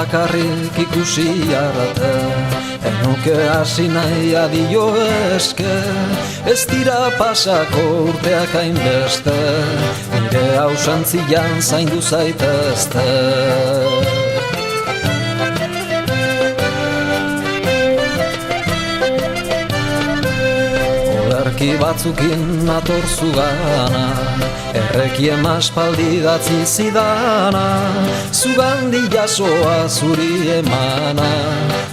bakarrik ikusi arte, enuke hasi nahi adio eske, ez dira pasako urteak hainbeste, nire ausentzian zaindu zaitezte. Olerki batzukin nator zugana, errekien aspaldi datzi zidana, zugandi jasoa zuri emana,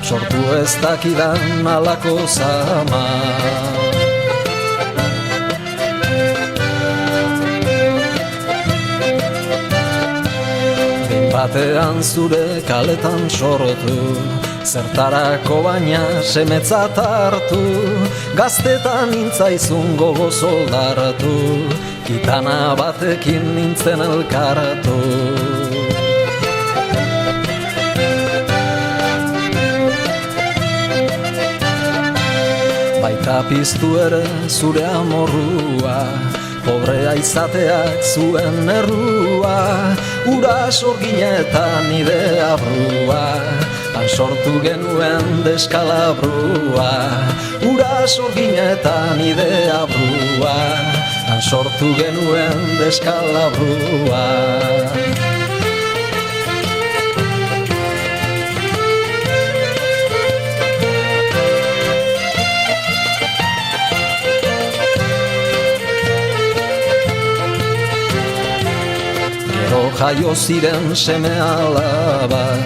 sortu ez dakidan alako zama. Batean zure kaletan sortu, zertarako baina semetzat hartu, gaztetan nintzaizun gogo soldartu, kitana batekin nintzen elkartu. Baita piztu ere zure amorrua, pobrea izateak zuen errua, ura sorginetan nire abrua, han sortu genuen deskalabrua. Ura sorginetan nire abrua, han sortu genuen deskalabrua. Jaio ziren seme alabak,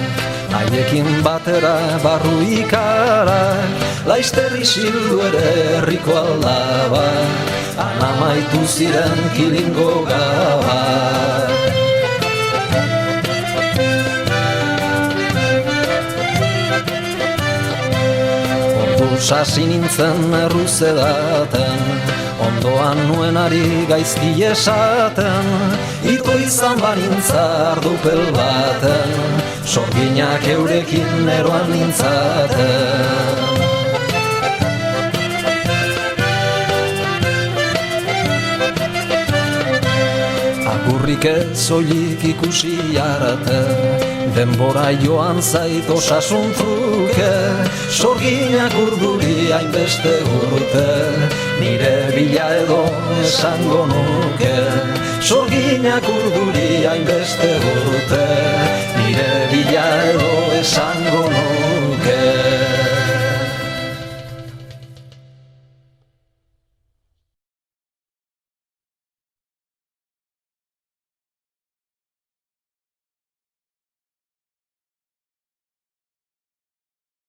haiekin batera barru ikarak, laizter isildu ere herriko aldabak, anamaitu ziren kilingo gabak. Ordu sasi nintzen erruz edaten, ondoan nuenari gaizki esaten, ito izan banintza ardupel baten, sorginak eurekin eroan nintzaten. Agurrik ez soilik ikusi arte, denbora joan zait osasun truke, sorginak urduri hainbeste urte, nire bila edo esango nuke. Sorginak urduri hainbeste urte, nire bila edo esango nuke.